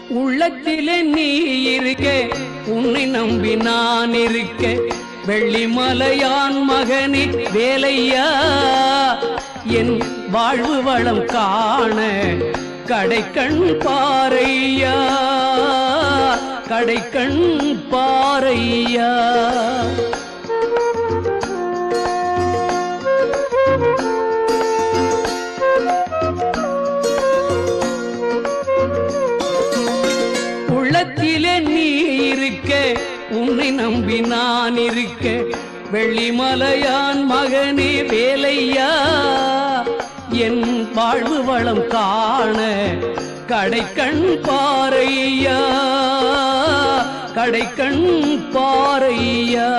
உள்ளத்திலே நீ இருக்க, உன்னை நம்பி நான் இருக்க, வெள்ளிமலையான் மகனே வேலையா, என் வாழ்வு வளம் காண கடைக்கண் பாரையா, கடைக்கண் பாரையா. உள்ளத்திலே நீ இருக்க, உன்னை நம்பி நான் இருக்க, வெள்ளிமலையான் மகனே வேலையா, என் வாழ்வு வளம் காண கடைக்கண் பாரையா, கடைக்கண் பாரையா.